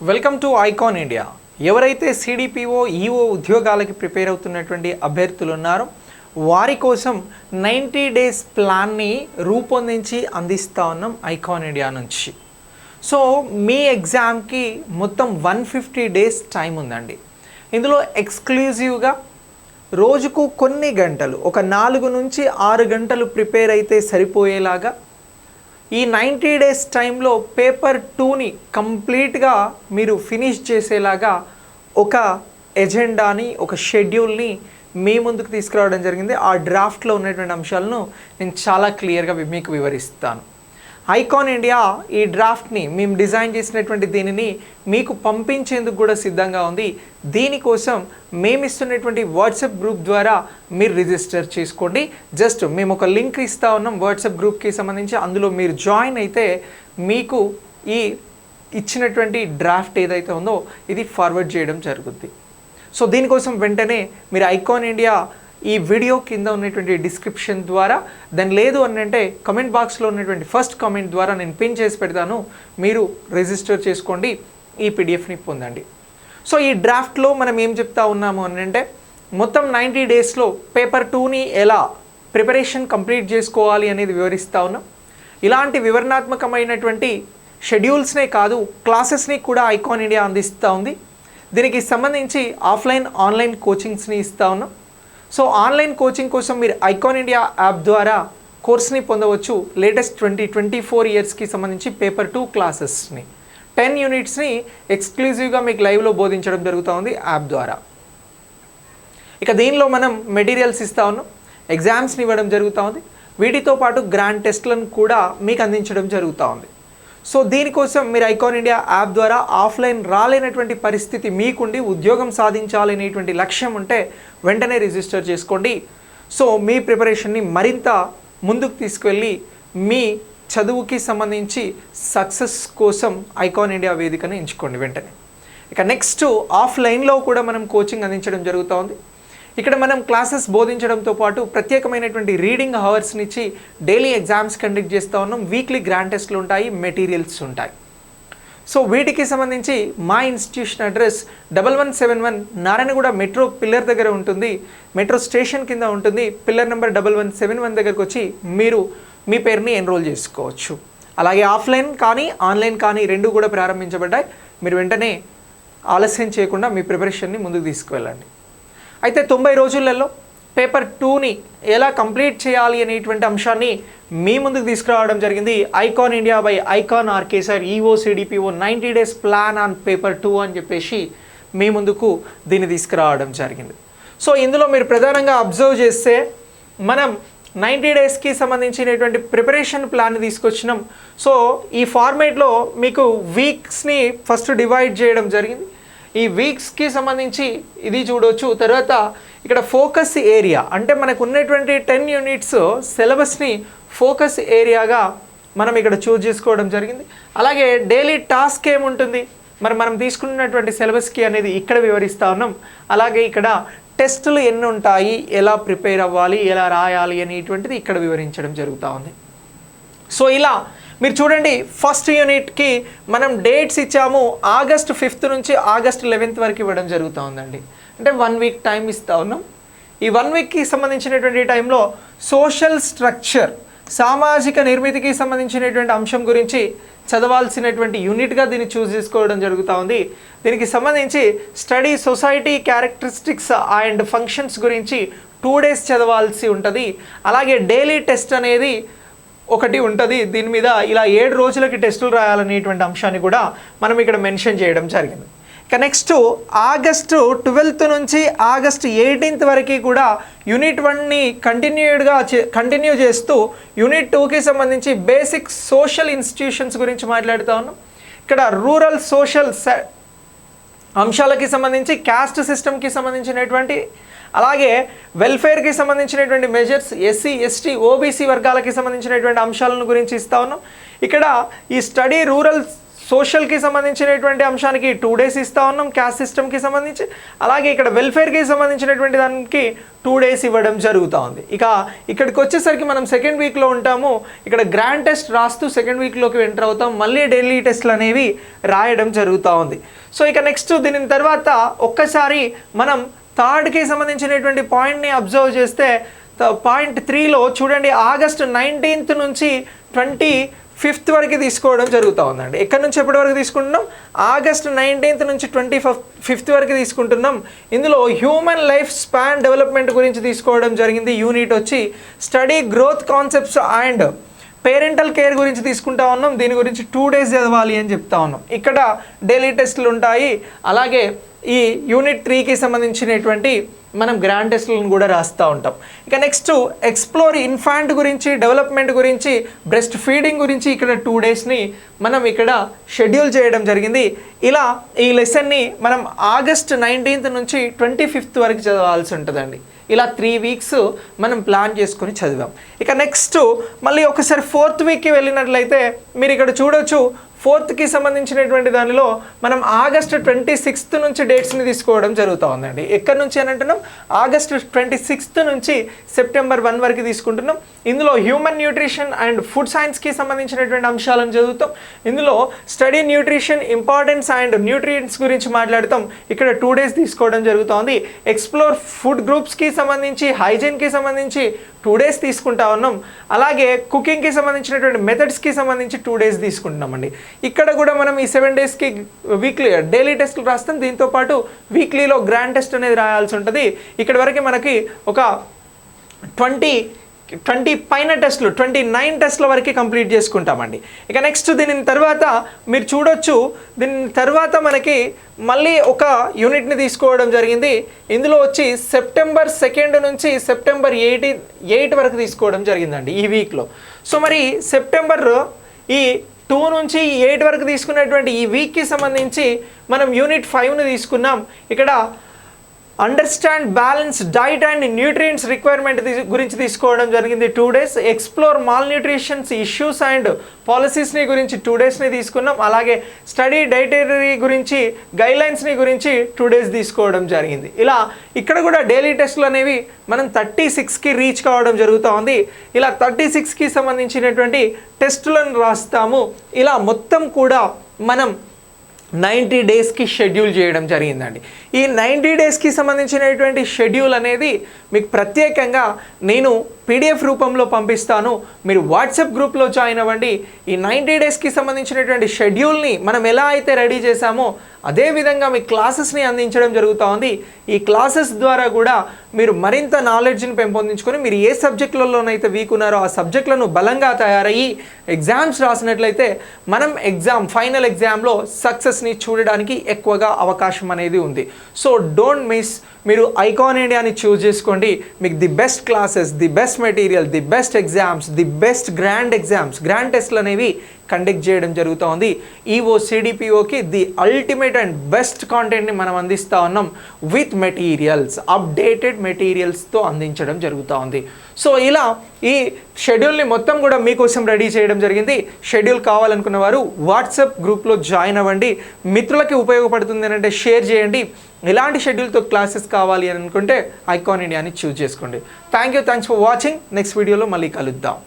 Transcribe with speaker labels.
Speaker 1: Welcome to icon India. ఎవరైతే CDPO EO ఉద్యోగాలకి prepare అవుతున్నటువంటి అభ్యర్థులు ఉన్నారో వారి కోసం 90 డేస్ ప్లాన్ని రూపొందించి అందిస్తూ ఉన్నాం ఐకాన్ ఇండియా నుంచి. సో మీ ఎగ్జామ్కి మొత్తం 150 డేస్ టైం ఉందండి. ఇందులో ఎక్స్క్లూజివ్గా రోజుకు కొన్ని గంటలు, ఒక 4 నుంచి 6 గంటలు ప్రిపేర్ అయితే సరిపోయేలాగా ఈ 90 డేస్ టైంలో పేపర్ 2ని కంప్లీట్గా మీరు ఫినిష్ చేసేలాగా ఒక ఎజెండాని, ఒక షెడ్యూల్ని మీ ముందుకు తీసుకురావడం జరిగింది. ఆ డ్రాఫ్ట్లో ఉన్నటువంటి అంశాలను నేను చాలా క్లియర్గా మీకు వివరిస్తాను. ఐకాన్ ఇండియా ఈ డ్రాఫ్ట్ని మేము డిజైన్ చేసినటువంటి దీనిని మీకు పంపించేందుకు కూడా సిద్ధంగా ఉంది. దీనికోసం మేము ఇస్తున్నటువంటి వాట్సాప్ గ్రూప్ ద్వారా మీరు రిజిస్టర్ చేసుకోండి. జస్ట్ మేము ఒక లింక్ ఇస్తూ ఉన్నాం వాట్సాప్ గ్రూప్కి సంబంధించి. అందులో మీరు జాయిన్ అయితే మీకు ఈ ఇచ్చినటువంటి డ్రాఫ్ట్ ఏదైతే ఉందో ఇది ఫార్వర్డ్ చేయడం జరుగుతుంది. సో దీనికోసం వెంటనే మీరు ఐకాన్ ఇండియా ఈ వీడియో కింద ఉన్నటువంటి డిస్క్రిప్షన్ ద్వారా, దాని లేదు అని అంటే కమెంట్ బాక్స్లో ఉన్నటువంటి ఫస్ట్ కామెంట్ ద్వారా నేను పిన్ చేసి పెడతాను, మీరు రిజిస్టర్ చేసుకోండి, ఈ పీడిఎఫ్ని పొందండి. సో ఈ డ్రాఫ్ట్లో మనం ఏం చెప్తా ఉన్నాము అని అంటే మొత్తం 90 డేస్లో పేపర్ 2ని ఎలా ప్రిపరేషన్ కంప్లీట్ చేసుకోవాలి అనేది వివరిస్తూ ఉన్నాం. ఇలాంటి వివరణాత్మకమైనటువంటి షెడ్యూల్స్నే కాదు, క్లాసెస్ని కూడా ఐకాన్ ఇండియా అందిస్తూ ఉంది. దీనికి సంబంధించి ఆఫ్లైన్, ఆన్లైన్ కోచింగ్స్ని ఇస్తూ ఉన్నాం. సో ఆన్లైన్ కోచింగ్ కోసం మీరు ఐకాన్ ఇండియా యాప్ ద్వారా కోర్స్ని పొందవచ్చు. లేటెస్ట్ 2024 ఇయర్స్కి సంబంధించి పేపర్ 2 క్లాసెస్ని 10 యూనిట్స్ని ఎక్స్క్లూజివ్గా మీకు లైవ్లో బోధించడం జరుగుతూ ఉంది యాప్ ద్వారా. ఇక దీనిలో మనం మెటీరియల్స్ ఇస్తూ ఉన్నాం, ఎగ్జామ్స్ని ఇవ్వడం జరుగుతూ ఉంది. వీటితో పాటు గ్రాండ్ టెస్ట్లను కూడా మీకు అందించడం జరుగుతూ ఉంది. సో దీనికోసం మీరు ఐకాన్ ఇండియా యాప్ ద్వారా ఆఫ్లైన్ రాలేనటువంటి పరిస్థితి మీకుండి ఉద్యోగం సాధించాలనేటువంటి లక్ష్యం ఉంటే వెంటనే రిజిస్టర్ చేసుకోండి. సో మీ ప్రిపరేషన్ని మరింత ముందుకు తీసుకువెళ్ళి మీ చదువుకి సంబంధించి సక్సెస్ కోసం ఐకాన్ ఇండియా వేదికను ఎంచుకోండి వెంటనే. ఇక నెక్స్ట్ ఆఫ్లైన్లో కూడా మనం కోచింగ్ అందించడం జరుగుతూ ఉంది. ఇక్కడ మనం క్లాసెస్ బోధించడంతో పాటు ప్రత్యేకమైనటువంటి రీడింగ్ అవర్స్ని ఇచ్చి డైలీ ఎగ్జామ్స్ కండక్ట్ చేస్తూ ఉన్నాం. వీక్లీ గ్రాండ్ టెస్ట్లు ఉంటాయి, మెటీరియల్స్ ఉంటాయి. సో వీటికి సంబంధించి మా institution address 1171 Narayanguda metro pillar దగ్గర ఉంటుంది, మెట్రో స్టేషన్ కింద ఉంటుంది. పిల్లర్ నెంబర్ 1171 దగ్గరకు వచ్చి మీరు మీ పేరుని ఎన్రోల్ చేసుకోవచ్చు. అలాగే ఆఫ్లైన్ కానీ ఆన్లైన్ కానీ రెండు కూడా ప్రారంభించబడ్డాయి. మీరు వెంటనే ఆలస్యం చేయకుండా మీ ప్రిపరేషన్ని ముందుకు తీసుకువెళ్ళండి. అయితే 90 రోజులలో పేపర్ 2ని ఎలా కంప్లీట్ చేయాలి అనేటువంటి అంశాన్ని మీ ముందుకు తీసుకురావడం జరిగింది. Icon India by icon RK sir EO CDPO 90 days plan on paper 2 అని చెప్పేసి మీ ముందుకు దీన్ని తీసుకురావడం జరిగింది. సో ఇందులో మీరు ప్రధానంగా అబ్జర్వ్ చేస్తే మనం 90 డేస్కి సంబంధించినటువంటి ప్రిపరేషన్ ప్లాన్ తీసుకొచ్చినాం. సో ఈ ఫార్మేట్లో మీకు వీక్స్ని ఫస్ట్ డివైడ్ చేయడం జరిగింది. ఈ వీక్స్కి సంబంధించి ఇది చూడవచ్చు. తర్వాత ఇక్కడ ఫోకస్ ఏరియా అంటే మనకు ఉన్నటువంటి 10 యూనిట్స్ సిలబస్ని ఫోకస్ ఏరియాగా మనం ఇక్కడ చూస్ చేసుకోవడం జరిగింది. అలాగే డైలీ టాస్క్ ఏముంటుంది మనం తీసుకున్నటువంటి సిలబస్కి అనేది ఇక్కడ వివరిస్తూ ఉన్నాం. అలాగే ఇక్కడ టెస్టులు ఎన్ని ఉంటాయి, ఎలా ప్రిపేర్ అవ్వాలి, ఎలా రాయాలి అనేటువంటిది ఇక్కడ వివరించడం జరుగుతూ ఉంది. సో ఇలా మీరు చూడండి, ఫస్ట్ యూనిట్కి మనం డేట్స్ ఇచ్చాము. ఆగస్ట్ 5th నుంచి ఆగస్ట్ 11th వరకు ఇవ్వడం జరుగుతూ ఉందండి. అంటే 1 వీక్ టైం ఇస్తూ ఉన్నాం. ఈ 1 వీక్కి సంబంధించినటువంటి టైంలో సోషల్ స్ట్రక్చర్, సామాజిక నిర్మితికి సంబంధించినటువంటి అంశం గురించి చదవాల్సినటువంటి యూనిట్గా దీన్ని చూస్ చేసుకోవడం జరుగుతూ ఉంది. దీనికి సంబంధించి study society characteristics and functions గురించి 2 డేస్ చదవాల్సి ఉంటుంది. అలాగే డైలీ టెస్ట్ అనేది ఒకటి ఉంటుంది. దీని మీద ఇలా 7 రోజులకి టెస్టులు రాయాలనేటువంటి అంశాన్ని కూడా మనం ఇక్కడ మెన్షన్ చేయడం జరిగింది. ఇక నెక్స్ట్ ఆగస్టు 12th నుంచి ఆగస్ట్ 18th వరకు కూడా యూనిట్ 1ని కంటిన్యూ చేస్తూ యూనిట్ 2కి సంబంధించి బేసిక్ సోషల్ ఇన్స్టిట్యూషన్స్ గురించి మాట్లాడుతూ ఉన్నాం. ఇక్కడ రూరల్ సోషల్ అంశాలకి సంబంధించి క్యాస్ట్ సిస్టమ్కి సంబంధించినటువంటి, అలాగే వెల్ఫేర్కి సంబంధించినటువంటి మెజర్స్, ఎస్సీ ఎస్టీ ఓబీసీ వర్గాలకి సంబంధించినటువంటి అంశాలను గురించి ఇస్తూ ఉన్నాం. ఇక్కడ ఈ స్టడీ రూరల్ సోషల్కి సంబంధించినటువంటి అంశానికి 2 డేస్ ఇస్తూ ఉన్నాం, క్యాస్ట్ సిస్టమ్కి సంబంధించి. అలాగే ఇక్కడ వెల్ఫేర్కి సంబంధించినటువంటి దానికి 2 డేస్ ఇవ్వడం జరుగుతూ ఉంది. ఇక ఇక్కడికి వచ్చేసరికి మనం సెకండ్ వీక్లో ఉంటాము. ఇక్కడ గ్రాండ్ టెస్ట్ రాస్తూ సెకండ్ వీక్లోకి ఎంటర్ అవుతాం. మళ్ళీ డైలీ టెస్ట్లు అనేవి రాయడం జరుగుతూ ఉంది. సో ఇక నెక్స్ట్ దీని తర్వాత ఒక్కసారి మనం థర్డ్కి సంబంధించినటువంటి పాయింట్ని అబ్జర్వ్ చేస్తే పాయింట్ 3లో చూడండి, ఆగస్టు 19th నుంచి 25th వరకు తీసుకోవడం జరుగుతూ ఉందండి. ఎక్కడి నుంచి ఎప్పటి వరకు తీసుకుంటున్నాం? ఆగస్టు 19th నుంచి 25th వరకు తీసుకుంటున్నాం. ఇందులో హ్యూమన్ లైఫ్ స్పాన్ డెవలప్మెంట్ గురించి తీసుకోవడం జరిగింది. యూనిట్ వచ్చి study growth concepts and parental care గురించి తీసుకుంటా ఉన్నాం. దీని గురించి 2 డేస్ చదవాలి అని చెప్తా ఉన్నాం. ఇక్కడ డైలీ టెస్టులు ఉంటాయి. అలాగే ఈ యూనిట్ 3కి సంబంధించినటువంటి మనం గ్రాండ్ టెస్ట్లను కూడా రాస్తూ ఉంటాం. ఇక నెక్స్ట్ ఎక్స్ప్లోర్ ఇన్ఫాంట్ గురించి, డెవలప్మెంట్ గురించి, బ్రెస్ట్ ఫీడింగ్ గురించి ఇక్కడ 2 డేస్ని మనం ఇక్కడ షెడ్యూల్ చేయడం జరిగింది. ఇలా ఈ లెసన్ని మనం ఆగస్ట్ 19th నుంచి 25th వరకు చదవాల్సి ఉంటుందండి. ఇలా 3 వీక్స్ మనం ప్లాన్ చేసుకొని చదివాం. ఇక నెక్స్ట్ మళ్ళీ ఒకసారి 4th వీక్కి వెళ్ళినట్లయితే మీరు ఇక్కడ చూడొచ్చు. 4th సంబంధించినటువంటి దానిలో మనం ఆగస్టు 26th నుంచి డేట్స్ని తీసుకోవడం జరుగుతూ ఉందండి. ఎక్కడి నుంచి అని అంటున్నాం? ఆగస్టు 26th నుంచి సెప్టెంబర్ 1 వరకు తీసుకుంటున్నాం. ఇందులో హ్యూమన్ న్యూట్రిషన్ అండ్ ఫుడ్ సైన్స్కి సంబంధించినటువంటి అంశాలను చదువుతాం. ఇందులో study nutrition importance and nutrients గురించి మాట్లాడుతాం. ఇక్కడ 2 డేస్ తీసుకోవడం జరుగుతుంది. ఎక్స్ప్లోర్ ఫుడ్ గ్రూప్స్కి సంబంధించి, హైజీన్కి సంబంధించి 2 డేస్ తీసుకుంటా ఉన్నాం. అలాగే కుకింగ్కి సంబంధించినటువంటి మెథడ్స్కి సంబంధించి 2 డేస్ తీసుకుంటున్నామండి. ఇక్కడ కూడా మనం ఈ 7 డేస్కి వీక్లీ డైలీ టెస్ట్లు రాస్తాం. దీంతోపాటు వీక్లీలో గ్రాండ్ టెస్ట్ అనేది రాయాల్సి ఉంటుంది. ఇక్కడ వరకు మనకి ఒక 20 పైన టెస్ట్లు, 29 టెస్ట్ల వరకు కంప్లీట్ చేసుకుంటామండి. ఇక నెక్స్ట్ దీని తర్వాత మీరు చూడొచ్చు, దీని తర్వాత మనకి మళ్ళీ ఒక యూనిట్ని తీసుకోవడం జరిగింది. ఇందులో వచ్చి సెప్టెంబర్ 2 నుంచి సెప్టెంబర్ 8 వరకు తీసుకోవడం జరిగిందండి ఈ వీక్లో. సో మరి సెప్టెంబర్ 2 నుంచి 8 వరకు తీసుకున్నటువంటి ఈ వీక్కి సంబంధించి మనం యూనిట్ 5ని తీసుకున్నాం. ఇక్కడ understand balance diet and nutrients requirement గురించి తీసుకోవడం జరిగింది 2 days. Explore malnutritions issues and పాలసీస్ని గురించి 2 డేస్ని తీసుకున్నాం. అలాగే స్టడీ డైటరీ గురించి గైడ్లైన్స్ని గురించి 2 డేస్ తీసుకోవడం జరిగింది. ఇలా ఇక్కడ కూడా డైలీ టెస్ట్లు అనేవి మనం 36కి రీచ్ కావడం జరుగుతూ ఉంది. ఇలా 36కి సంబంధించినటువంటి టెస్టులను రాస్తాము. ఇలా మొత్తం కూడా మనం 90 డేస్కి షెడ్యూల్ చేయడం జరిగిందండి. ఈ 90 డేస్కి సంబంధించినటువంటి షెడ్యూల్ అనేది మీకు ప్రత్యేకంగా నేను PDF రూపంలో పంపిస్తాను. మీరు వాట్సాప్ గ్రూప్లో జాయిన్ అవ్వండి. ఈ 90 డేస్కి సంబంధించినటువంటి షెడ్యూల్ని మనం ఎలా అయితే రెడీ చేశామో అదేవిధంగా మీ క్లాసెస్ని అందించడం జరుగుతూ ఉంది. ఈ క్లాసెస్ ద్వారా కూడా మీరు మరింత నాలెడ్జ్ని పెంపొందించుకొని మీరు ఏ సబ్జెక్టులలోనైతే వీక్ ఉన్నారో ఆ సబ్జెక్టులను బలంగా తయారయ్యి ఎగ్జామ్స్ రాసినట్లయితే మనం ఫైనల్ ఎగ్జామ్లో సక్సెస్ని చూడడానికి ఎక్కువగా అవకాశం అనేది ఉంది. So don't miss. మీరు ఐకాన్ ఇండియాని చూస్ చేసుకోండి. మీకు the best classes, the best material, the best exams, the best grand టెస్ట్లు అనేవి కండక్ట్ చేయడం జరుగుతూ ఉంది. ఈఓ సిడిపిఓకి ది అల్టిమేట్ అండ్ బెస్ట్ కాంటెంట్ని మనం అందిస్తూ ఉన్నాం విత్ మెటీరియల్స్, అప్డేటెడ్ మెటీరియల్స్తో అందించడం జరుగుతూ ఉంది. సో ఇలా ఈ షెడ్యూల్ని మొత్తం కూడా మీకోసం రెడీ చేయడం జరిగింది. షెడ్యూల్ కావాలనుకున్న వారు వాట్సాప్ గ్రూప్లో జాయిన్ అవ్వండి. మిత్రులకి ఉపయోగపడుతుంది అంటే షేర్ చేయండి. ఇలాంటి షెడ్యూల్తో క్లాసెస్ కావాలి అని అనుకుంటే ఐకాన్ ఇండియాని చూస్ చేసుకోండి. Thanks for watching. నెక్స్ట్ వీడియోలో మళ్ళీ కలుద్దాం.